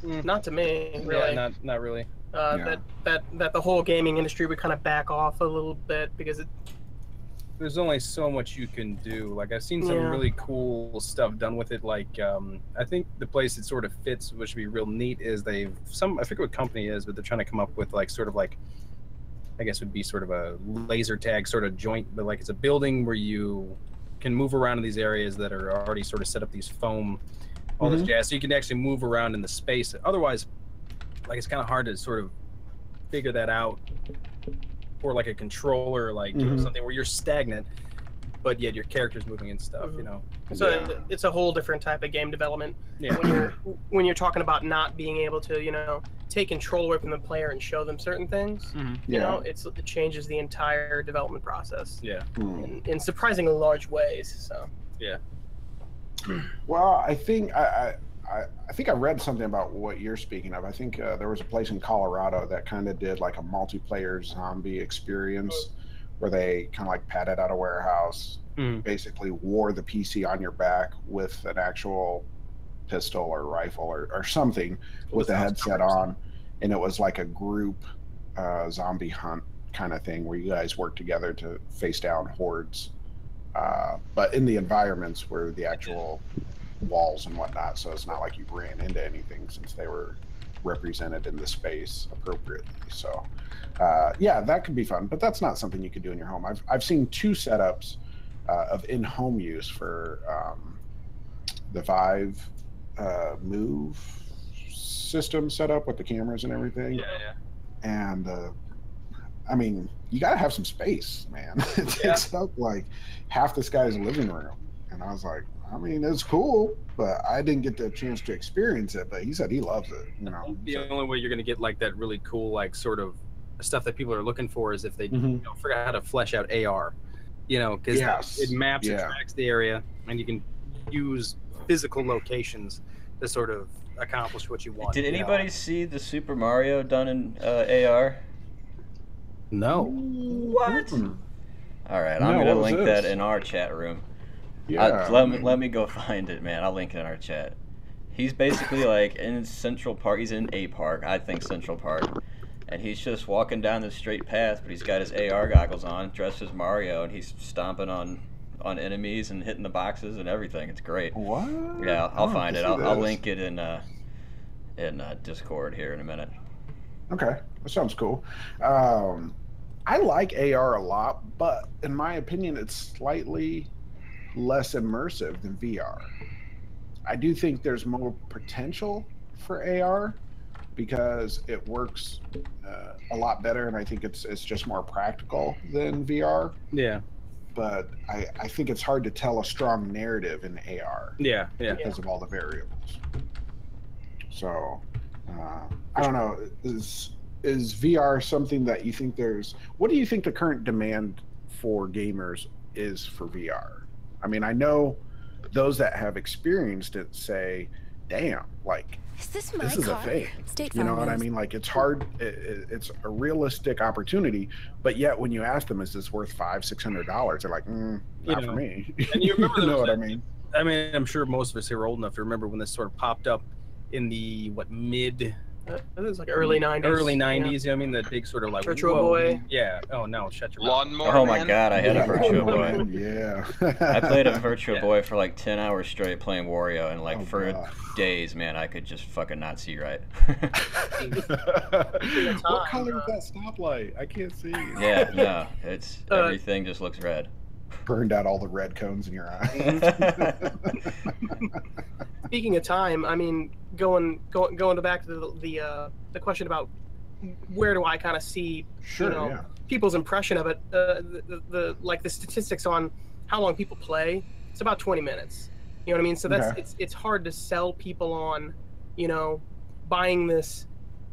Not to me, really. Yeah, not really. Yeah. That the whole gaming industry would kind of back off a little bit because There's only so much you can do. Like, I've seen some Yeah. really cool stuff done with it. Like, I think the place it sort of fits, which would be real neat, is I forget what company it is, but they're trying to come up with like sort of like, I guess would be sort of a laser tag sort of joint, but like it's a building where you can move around in these areas that are already sort of set up these foam, all this jazz, so you can actually move around in the space. Otherwise, like, it's kind of hard to sort of figure that out or like a controller, like you know, something where you're stagnant, but yet your character's moving and stuff. You know, so it's a whole different type of game development. Yeah. When you're talking about not being able to, you know, take control away from the player and show them certain things, you know, it changes the entire development process. Yeah. In surprisingly large ways. So. Yeah. Well, I think I think I read something about what you're speaking of. I think there was a place in Colorado that kind of did like a multiplayer zombie experience where they kind of like padded out a warehouse, basically wore the PC on your back with an actual pistol or rifle or something with the headset on. And it was like a group zombie hunt kind of thing where you guys work together to face down hordes. But in the environments where the actual walls and whatnot, so it's not like you ran into anything since they were represented in the space appropriately. So yeah, that could be fun, but that's not something you could do in your home. I've seen 2 setups of in-home use for the Vive Move system setup with the cameras and everything. And I mean, you gotta have some space, man. It takes up like half this guy's living room. And I was like, I mean, it's cool, but I didn't get the chance to experience it. But he said he loves it. You know, the only way you're gonna get like that really cool, like sort of stuff that people are looking for is if they you know, figure out how to flesh out AR. You know, because it maps and tracks the area, and you can use physical locations to sort of accomplish what you want. Did anybody see the Super Mario done in AR? No. What? All right, I'm gonna link that in our chat room. Yeah. Let me go find it, man. I'll link it in our chat. He's basically like in Central Park. He's in a park, I think Central Park, and he's just walking down the straight path, but he's got his AR goggles on, dressed as Mario, and he's stomping on enemies and hitting the boxes and everything. It's great. What? Yeah, I'll find it. I'll link it in Discord here in a minute. Okay, that sounds cool. I like AR a lot, but in my opinion, it's slightly less immersive than VR. I do think there's more potential for AR because it works a lot better, and I think it's just more practical than VR. Yeah. But I think it's hard to tell a strong narrative in AR. Yeah. Because of all the variables. So, I don't know. Is VR something that you think what do you think the current demand for gamers is for VR? I mean, I know those that have experienced it say, damn, like, this is a thing. You know what I mean? Like, it's hard. It's a realistic opportunity, but yet when you ask them, is this worth $500-600? They're like, not for me. And you remember you know what I mean? I mean, I'm sure most of us here are old enough to remember when this sort of popped up in the mid. It was like early 90s. Early 90s, you know what I mean? The big sort of like Virtual Boy. Yeah. Oh no, shut your mouth. Lawnmower Oh my god, I had a Virtual Boy. Yeah. I played a Virtual Boy for like 10 hours straight playing Wario, and like for days, man, I could just fucking not see right. What color is that stoplight? I can't see. Yeah, no, it's everything just looks red. Burned out all the red cones in your eye. Speaking of time, I mean, going back to the question about where do I kind of see people's impression of it, the statistics on how long people play, it's about 20 minutes. You know what I mean? So that's it's hard to sell people on, you know, buying this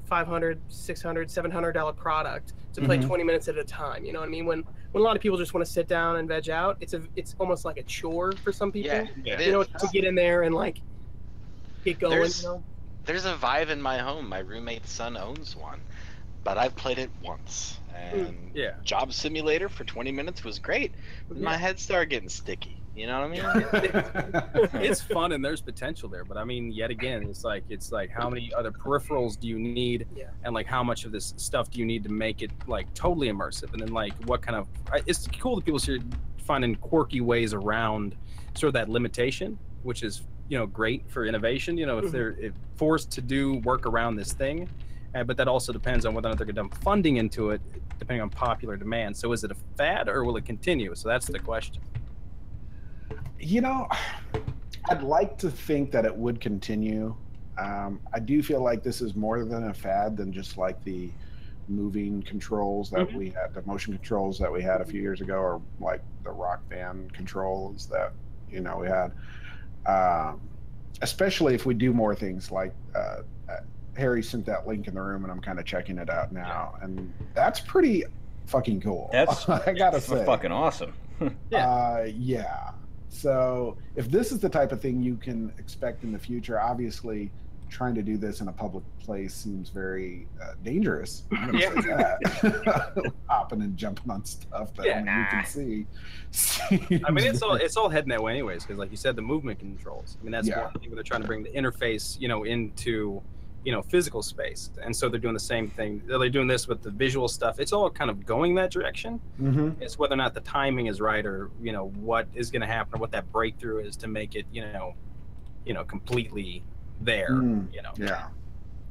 $500, $600, $700 product to play 20 minutes at a time. You know what I mean? When a lot of people just want to sit down and veg out, it's almost like a chore for some people. Yeah, you know, to get in there and like get going. There's a Vive in my home. My roommate's son owns one, but I've played it once. And Job Simulator for 20 minutes was great. My head started getting sticky. You know what I mean? It's fun and there's potential there, but I mean, yet again, it's like how many other peripherals do you need, and like how much of this stuff do you need to make it like totally immersive, and then like what kind of it's cool that people are finding quirky ways around sort of that limitation, which is, you know, great for innovation. You know, if they're forced to do work around this thing, but that also depends on whether or not they're going to dump funding into it, depending on popular demand. So is it a fad or will it continue? So that's the question. You know, I'd like to think that it would continue. I do feel like this is more than a fad than just like the moving controls that we had, the motion controls that we had a few years ago, or like the Rock Band controls that we had. Especially if we do more things like Harry sent that link in the room, and I'm kind of checking it out now, and that's pretty fucking cool. That's I gotta say, fucking awesome. Yeah. So if this is the type of thing you can expect in the future, obviously trying to do this in a public place seems very dangerous. I'm gonna say that. Hopping and jumping on stuff that you can see. I mean, it's all heading that way anyways, because like you said, the movement controls. I mean, that's one thing where they're trying to bring the interface, into physical space, and so they're doing the same thing. They're doing this with the visual stuff. It's all kind of going that direction. It's whether or not the timing is right, or what is going to happen, or what that breakthrough is to make it completely there.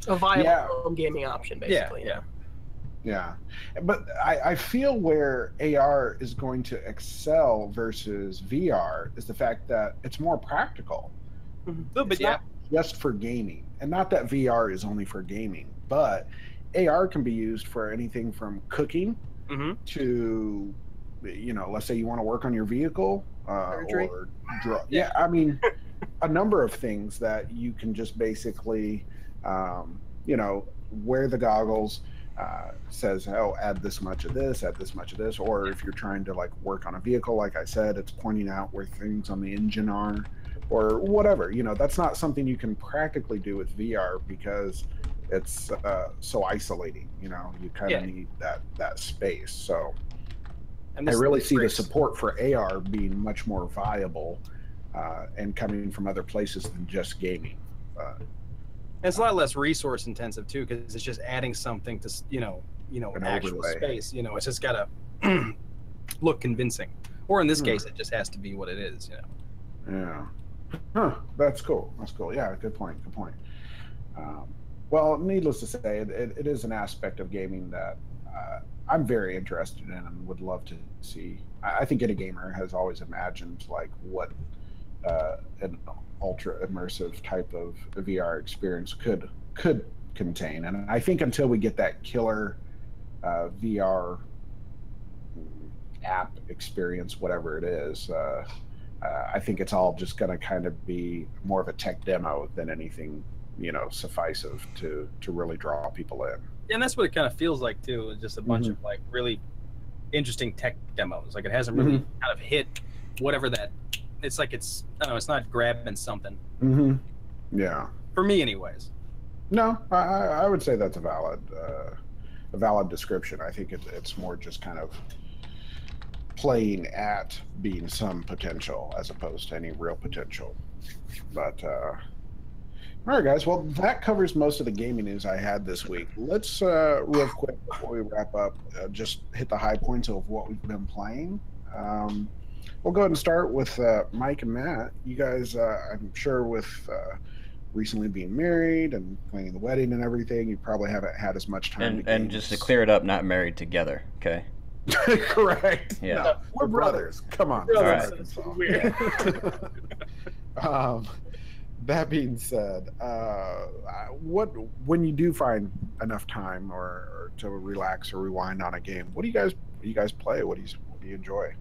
A viable home gaming option, basically. Yeah, but I feel where AR is going to excel versus VR is the fact that it's more practical. But not just for gaming, and not that VR is only for gaming, but AR can be used for anything from cooking to, let's say you want to work on your vehicle or draw. Yeah, I mean, a number of things that you can just basically, wear the goggles. Says, oh, add this much of this, add this much of this, or if you're trying to like work on a vehicle, like I said, it's pointing out where things on the engine are, or whatever. That's not something you can practically do with VR because it's so isolating. You kind of need that space. So I really see the support for AR being much more viable and coming from other places than just gaming. It's a lot less resource intensive too, because it's just adding something to an actual overlay. Space. It's just gotta look convincing, or in this case, it just has to be what it is. Yeah. Huh. That's cool. Yeah. Good point. Well, needless to say, it is an aspect of gaming that I'm very interested in and would love to see. I think any gamer has always imagined like what an ultra immersive type of VR experience could contain, and I think until we get that killer VR app experience, whatever it is, I think it's all just going to kind of be more of a tech demo than anything sufficient to really draw people in. And that's what it kind of feels like too, just a bunch of like really interesting tech demos. Like it hasn't really kind of hit whatever that. It's like it's not grabbing something. Yeah. For me, anyways. No, I would say that's a valid description. I think it's more just kind of playing at being some potential as opposed to any real potential. But all right, guys. Well, that covers most of the gaming news I had this week. Let's real quick before we wrap up, just hit the high points of what we've been playing. We'll go ahead and start with Mike and Matt. You guys, I'm sure with recently being married and planning the wedding and everything, you probably haven't had as much time. And just to clear it up, not married together, okay? Correct. Yeah. No, we're brothers. Come on. Brothers. All right. That being said, when you do find enough time or to relax or rewind on a game, what do you guys play? What do you enjoy?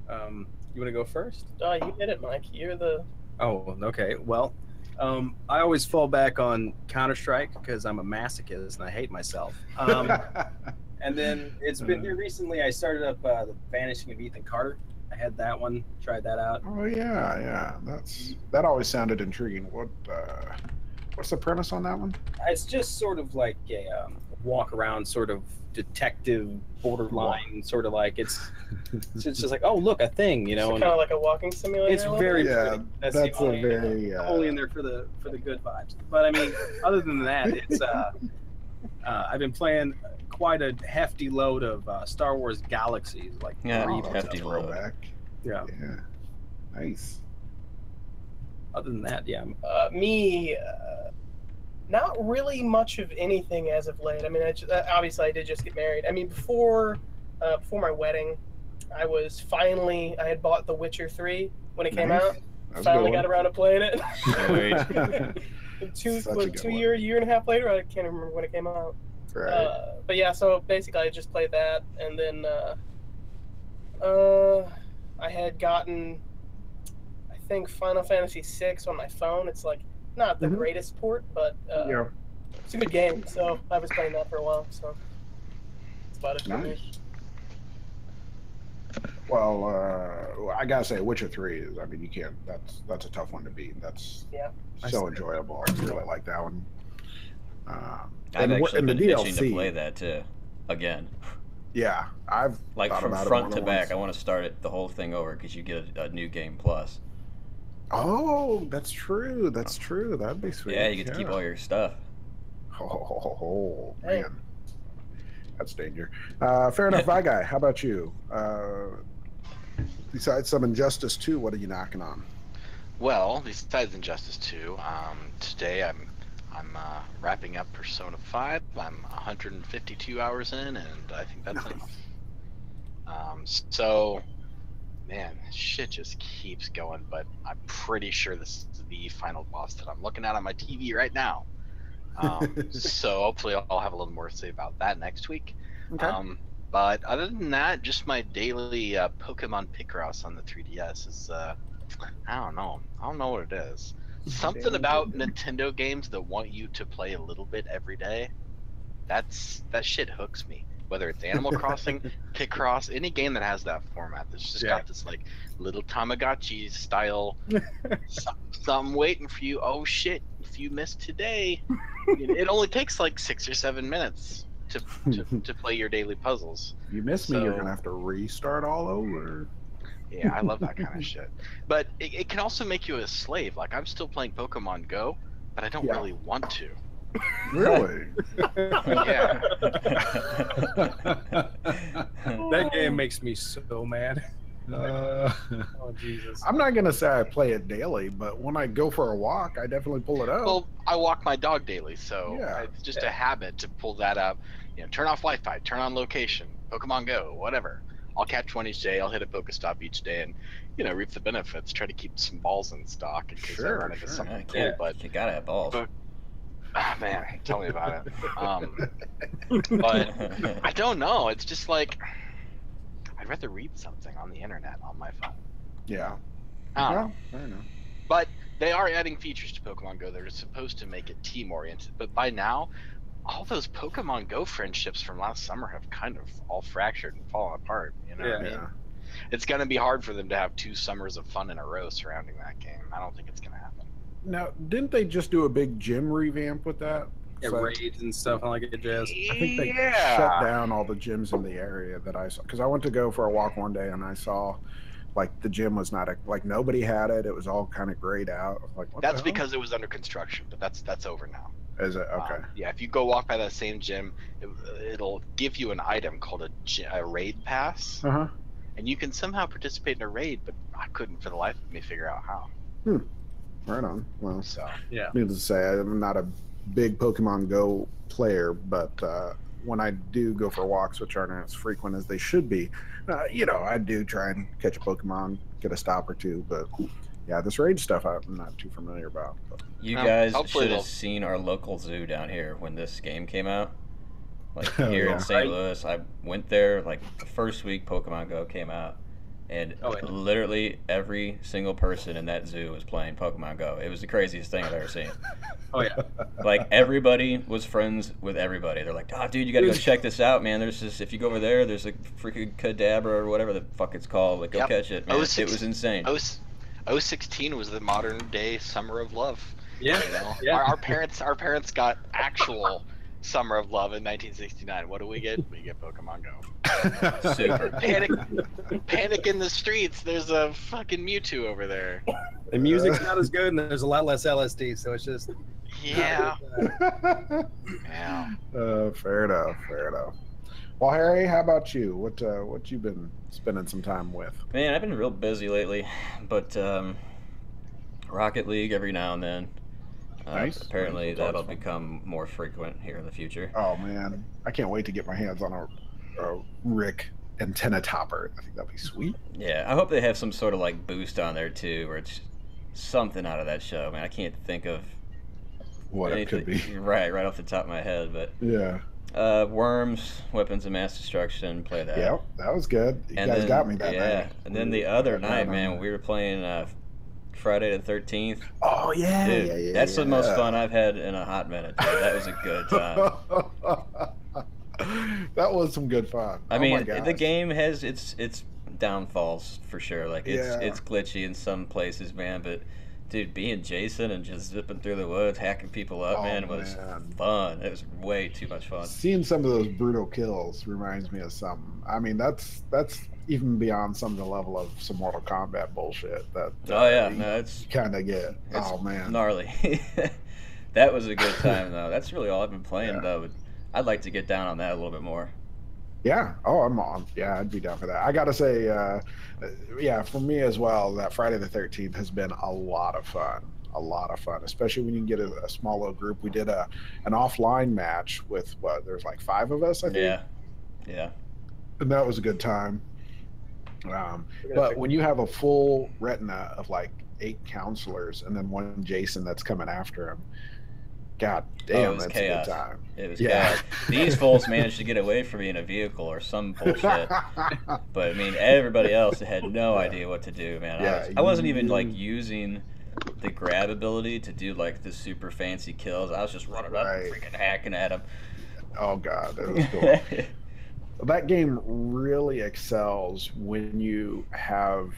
You want to go first? You did it, Mike. You're the. Oh, okay. Well, I always fall back on Counter-Strike because I'm a masochist and I hate myself. And then it's been here recently. I started up the Vanishing of Ethan Carter. I had that one. Tried that out. Oh yeah. That always sounded intriguing. What's the premise on that one? It's just sort of like a walk around sort of detective borderline sort of like it's just like, oh look, a thing, So kind of like a walking simulator. It's very pretty. That's only in there for the good vibes. But I mean, other than that, it's I've been playing quite a hefty load of Star Wars Galaxies, like hefty load. Yeah. Nice. Other than that, Me, not really much of anything as of late. I mean, obviously I did just get married. I mean, before my wedding, I had bought The Witcher 3 when it came out. Finally got around to playing it. 2 year and a half later, I can't remember when it came out. Right. But yeah, so basically I just played that, and then I had gotten, I think, Final Fantasy VI on my phone. It's like not the greatest port, but Yeah. it's a good game. So I was playing that for a while. So that's about it for me. Nice. Well, I gotta say, Witcher 3 is. I mean, you can't. That's a tough one to beat. That's so enjoyable. I really like that one. I've actually and been the itching to DLC. play that too, again. Yeah, I've Like thought from about front it to more than back. I once. want to start it the whole thing over because you get a new game plus. Oh, that's true. That's true. That'd be sweet. Yeah, you get to keep all your stuff. Oh, Hey. man, that's danger. Fair enough, Vi guy. How about you? Besides some Injustice 2, what are you knocking on? Well, besides Injustice 2, today I'm wrapping up Persona 5. I'm 152 hours in, and I think that's enough. So, man, shit just keeps going, but I'm pretty sure this is the final boss that I'm looking at on my TV right now. So hopefully I'll have a little more to say about that next week. Okay. But other than that, just my daily Pokemon Picross on the 3DS is, I don't know what it is. Something about Nintendo games that want you to play a little bit every day. That shit hooks me. Whether it's Animal Crossing, Picross, any game that has that format that's just got this like little Tamagotchi style something waiting for you. Oh shit! If you miss today, it only takes like 6 or 7 minutes to play your daily puzzles. You miss me, you're gonna have to restart all over. Yeah, I love that kind of shit. But it can also make you a slave. Like I'm still playing Pokemon Go, but I don't really want to. Really? Yeah. That game makes me so mad. Oh Jesus! I'm not gonna say I play it daily, but when I go for a walk, I definitely pull it up. Well, I walk my dog daily, so Yeah. it's just a habit to pull that up. You know, turn off Wi-Fi, turn on location, Pokemon Go, whatever. I'll catch one each day. I'll hit a Pokestop each day, and reap the benefits. Try to keep some balls in stock in case I run into something cool. But you gotta have balls. Man, tell me about it. But I don't know. It's just like I'd rather read something on the internet on my phone. Yeah. I don't know. Fair enough. But they are adding features to Pokemon Go that are supposed to make it team-oriented. But by now, all those Pokemon Go friendships from last summer have kind of all fractured and fallen apart. You know what I mean? It's going to be hard for them to have 2 summers of fun in a row surrounding that game. I don't think it's going to happen. Now, didn't they just do a big gym revamp with that? Yeah, raids and stuff like it, Jazz. I think they shut down all the gyms in the area that I saw. Because I went to go for a walk one day and I saw, like, the gym was not like nobody had it. It was all kind of grayed out. Like, what That's the hell? because it was under construction, but that's over now. Is it okay? Yeah, if you go walk by that same gym, it'll give you an item called a raid pass, and you can somehow participate in a raid. But I couldn't for the life of me figure out how. Right on. Well, So yeah. Needless to say, I'm not a big Pokemon Go player, but when I do go for walks, which aren't as frequent as they should be, I do try and catch a Pokemon, get a stop or two. But yeah, this raid stuff I'm not too familiar about. But. You guys should have seen our local zoo down here when this game came out. Like here in St. Louis, I went there like the first week Pokemon Go came out. And literally every single person in that zoo was playing Pokemon Go. It was the craziest thing I've ever seen. Oh, yeah. Like, everybody was friends with everybody. They're like, oh, dude, you gotta go check this out, man. There's this, if you go over there, there's a freaking Kadabra or whatever the fuck it's called. Like, go catch it, man. It was insane. 016 was the modern day Summer of Love. Yeah. Yeah. Our parents got actual Summer of Love in 1969. What do we get? We get Pokemon Go. Super. Panic in the streets. There's a fucking Mewtwo over there. The music's not as good, and there's a lot less LSD, so it's just. Yeah. Fair enough. Well, Harry, how about you? What you been spending some time with? Man, I've been real busy lately, but Rocket League every now and then. Nice. Apparently that'll become more frequent here in the future. Oh man, I can't wait to get my hands on a Rick antenna topper. I think that'd be sweet. Yeah, I hope they have some sort of like boost on there too, where it's something out of that show. Man, I can't think of what anything. It could be. Right off the top of my head, but yeah. Worms, Weapons of Mass Destruction. Play that. Yep, that was good. You And guys then, got me that yeah, night. and then the other night, man, we were playing Friday the 13th. Oh yeah, Dude, yeah. that's the most fun I've had in a hot minute, dude. That was a good time. That was some good fun. I Oh mean, my gosh. the game has its downfalls for sure. Like Yeah. it's glitchy in some places, man. But dude, being Jason and just zipping through the woods, hacking people up, man, was fun. It was way too much fun. Seeing some of those brutal kills reminds me of something. I mean, that's even beyond some of the level of some Mortal Kombat bullshit that. Oh yeah, no, it's kind of get. It's Oh man, gnarly. That was a good time though. That's really all I've been playing though. I'd like to get down on that a little bit more. Yeah. Oh, I'm on. Yeah, I'd be down for that. I gotta say, yeah, for me as well, that Friday the 13th has been a lot of fun. A lot of fun, especially when you can get a small little group. We did an offline match with there's like 5 of us, I think. Yeah. And that was a good time. But when you have a full retina of like 8 counselors and then one Jason that's coming after him, god damn, that's chaos. a good time. It was chaos. These fools managed to get away from me in a vehicle or some bullshit. But I mean, everybody else had no idea what to do, man. Yeah, I wasn't even like using the grab ability to do like the super fancy kills. I was just running up and freaking hacking at them. Oh god, that was cool. That game really excels when you have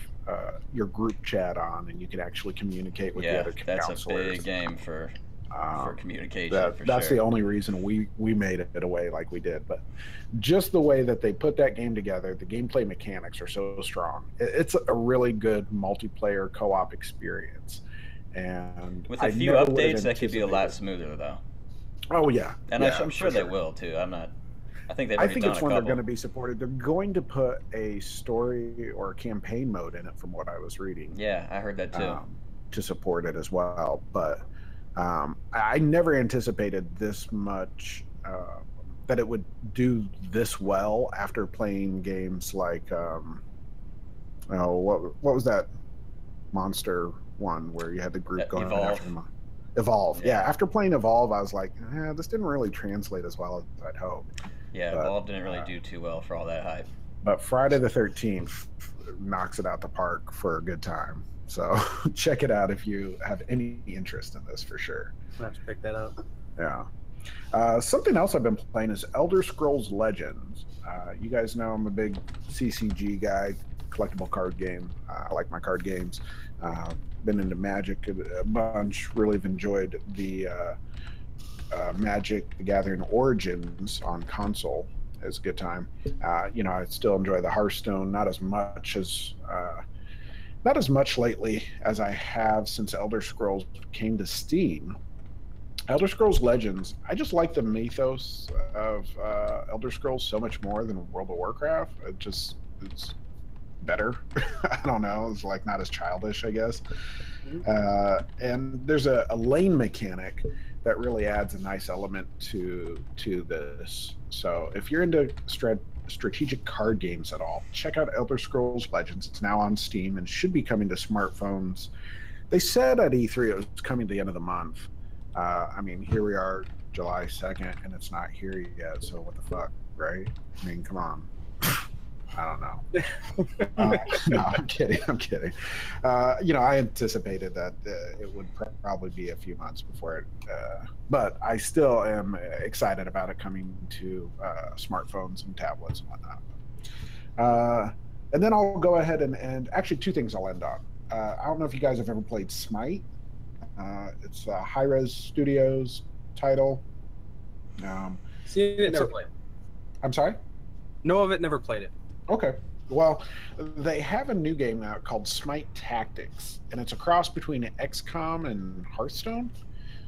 your group chat on and you can actually communicate with the other counselors. That's a big game for communication. That's the only reason we made it away like we did. But just the way that they put that game together, the gameplay mechanics are so strong. It's a really good multiplayer co-op experience. And with a few updates, that could be a lot smoother, though. Oh yeah, and I'm sure they will too. I think they've. I think it's when they're going to be supported. They're going to put a story or a campaign mode in it, from what I was reading. Yeah, I heard that too. To support it as well, but I never anticipated this much that it would do this well after playing games like what was that monster one where you had the group going after them? Evolve. Yeah, after playing Evolve, I was like, this didn't really translate as well as I'd hoped. Yeah, but, Evolve didn't really do too well for all that hype. But Friday the 13th knocks it out the park for a good time. So check it out if you have any interest in this, for sure. I'll have to pick that up. Yeah. Something else I've been playing is Elder Scrolls Legends. You guys know I'm a big CCG guy, collectible card game. I like my card games. Been into Magic a bunch. Really have enjoyed the Magic: The Gathering Origins on console. It's a good time. I still enjoy the Hearthstone, not as much lately as I have since Elder Scrolls came to Steam. Elder Scrolls Legends, I just like the mythos of Elder Scrolls so much more than World of Warcraft. It's better. I don't know. It's like not as childish, I guess. And there's a lane mechanic that really adds a nice element to this. So if you're into strategic card games at all, check out Elder Scrolls Legends. It's now on Steam and should be coming to smartphones. They said at E3 it was coming to the end of the month. I mean, here we are, July 2nd, and it's not here yet. So what the fuck, right? I mean, come on. I don't know. No, I'm kidding. I anticipated that it would probably be a few months before it, but I still am excited about it coming to smartphones and tablets and whatnot. And then I'll go ahead and actually 2 things I'll end on. I don't know if you guys have ever played Smite. It's a Hi-Rez Studios title. Seen it, never played it. I'm sorry? Know of it, never played it. Okay. Well, they have a new game out called Smite Tactics, and it's a cross between XCOM and Hearthstone.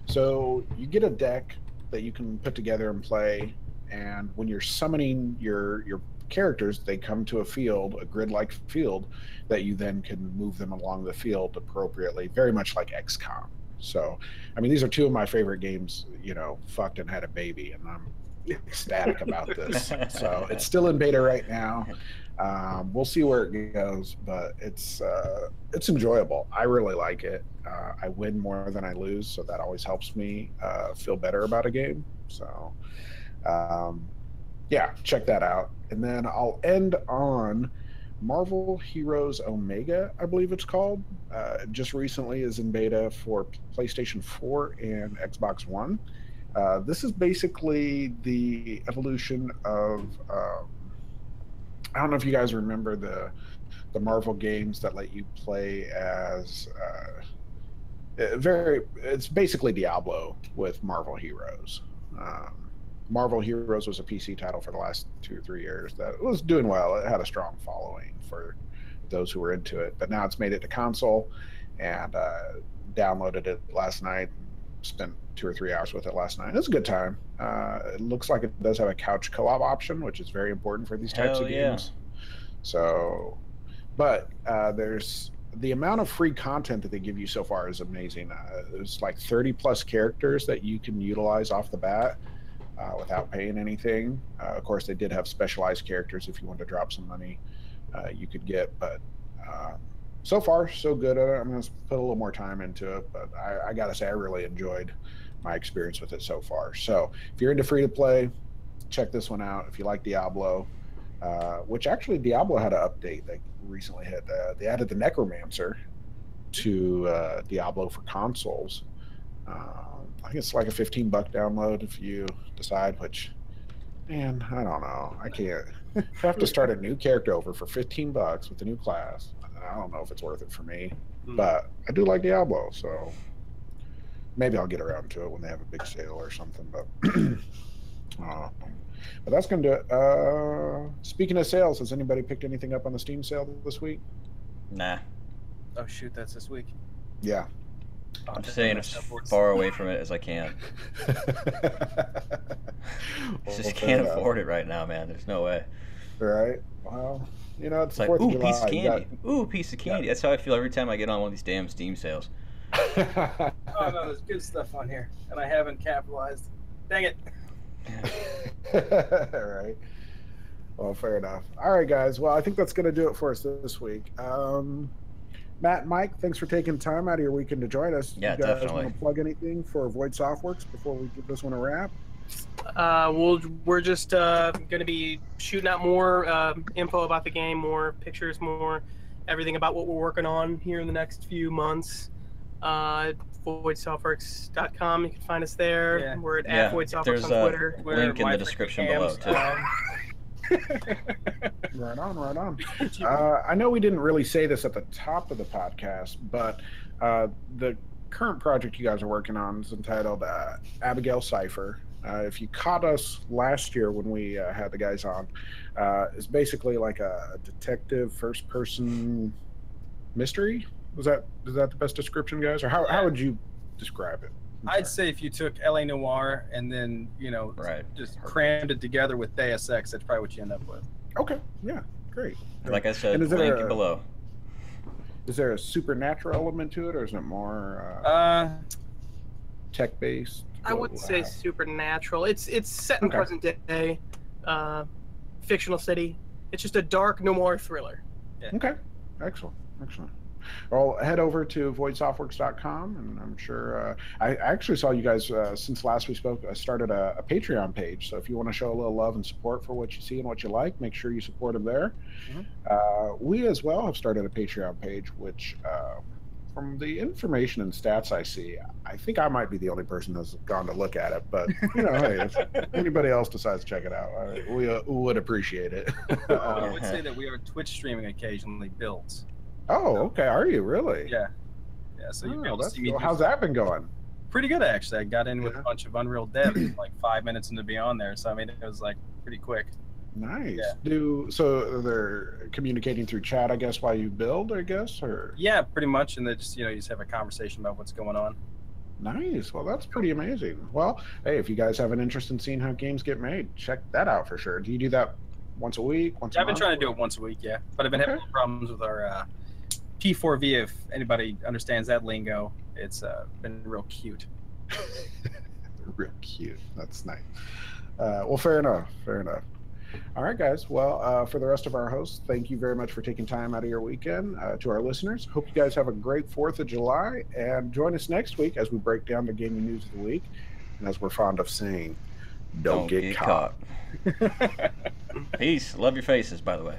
So you get a deck that you can put together and play, and when you're summoning your characters, they come to a field, a grid-like field, that you then can move them along the field appropriately, very much like XCOM. So, I mean, these are 2 of my favorite games, fucked and had a baby, and I'm ecstatic about this. So it's still in beta right now. We'll see where it goes, but it's enjoyable. I really like it. I win more than I lose, so that always helps me feel better about a game. So Yeah, check that out. And then I'll end on Marvel Heroes Omega, I believe it's called. Just recently is in beta for PlayStation 4 and Xbox One. This is basically the evolution of I don't know if you guys remember the Marvel games that let you play as it's basically Diablo with Marvel Heroes. Marvel Heroes was a PC title for the last 2 or 3 years that was doing well. It had a strong following for those who were into it, but now it's made it to console, and downloaded it last night. Spent 2 or 3 hours with it last night. It was a good time. It looks like it does have a couch co-op option, which is very important for these types of games. So, but there's the amount of free content that they give you so far is amazing. There's like 30 plus characters that you can utilize off the bat without paying anything. Of course, they did have specialized characters if you wanted to drop some money you could get, but so far, so good. I'm going to put a little more time into it, but I got to say, I really enjoyed my experience with it so far. So if you're into free-to-play, check this one out. If you like Diablo, which actually Diablo had an update that recently hit. They added the Necromancer to Diablo for consoles. I think it's like a $15 download if you decide, which, man, I don't know. I can't have to start a new character over for $15 with a new class. I don't know if it's worth it for me, but I do like Diablo, so maybe I'll get around to it when they have a big sale or something. But that's going to do it. Speaking of sales, has anybody picked anything up on the Steam sale this week? Nah. Oh shoot, that's this week. Yeah. I'm staying as far away from it as I can. Just can't afford it right now, man. There's no way. Right. Well, you know, it's like, 4th of ooh, July. piece of candy. Ooh, piece of candy. Yeah. That's how I feel every time I get on one of these damn Steam sales. Oh no, there's good stuff on here, and I haven't capitalized. Dang it. All right. Well, fair enough. All right, guys. Well, I think that's going to do it for us this week. Matt and Mike, thanks for taking time out of your weekend to join us. Yeah, you guys definitely. Want to plug anything for Void Softworks before we give this one a wrap? We're just going to be shooting out more info about the game, more pictures, more everything about what we're working on here in the next few months. VoidSoftworks.com. You can find us there. Yeah. We're at VoidSoftworks on Twitter. There's a link in the description below, too. Right on. I know we didn't really say this at the top of the podcast, but the current project you guys are working on is entitled Abigail Cipher. If you caught us last year when we had the guys on, it's basically like a detective first-person mystery. Is that the best description, guys? Or how would you describe it? I'd say if you took LA Noire and then, just crammed it together with Deus Ex, that's probably what you end up with. Okay. Yeah. Great. Like I said, link below. Is there a supernatural element to it, or is it more tech-based? I wouldn't say supernatural. It's set in present day, fictional city. It's just a dark noir thriller. Yeah. Okay. Excellent. Well, head over to voidsoftworks.com, and I'm sure I actually saw you guys since last we spoke. I started a Patreon page, so if you want to show a little love and support for what you see and what you like, make sure you support them there. Mm-hmm. We as well have started a Patreon page, which from the information and stats I see, I think I might be the only person that's gone to look at it. But hey, if anybody else decides to check it out, we would appreciate it. I would say that we are Twitch streaming occasionally builds. Oh, okay. Are you really? Yeah. So you'll be able to see me. Cool. How's that been going? Pretty good, actually. I got in with a bunch of Unreal Dev like 5 minutes into Beyond there, so I mean it was like pretty quick. Nice. Yeah. So they're communicating through chat, I guess, while you build, I guess, or? Yeah, pretty much, and they just you just have a conversation about what's going on. Nice. Well, that's pretty amazing. Well, hey, if you guys have an interest in seeing how games get made, check that out for sure. Do you do that once a week? I've been trying to do it once a week, yeah, but I've been having problems with our. P4V, if anybody understands that lingo, it's been real cute. Real cute. That's nice. Well, fair enough. All right, guys. Well, for the rest of our hosts, thank you very much for taking time out of your weekend. To our listeners, hope you guys have a great 4th of July, and join us next week as we break down the gaming news of the week. And as we're fond of saying, Don't get caught. Peace. Love your faces, by the way.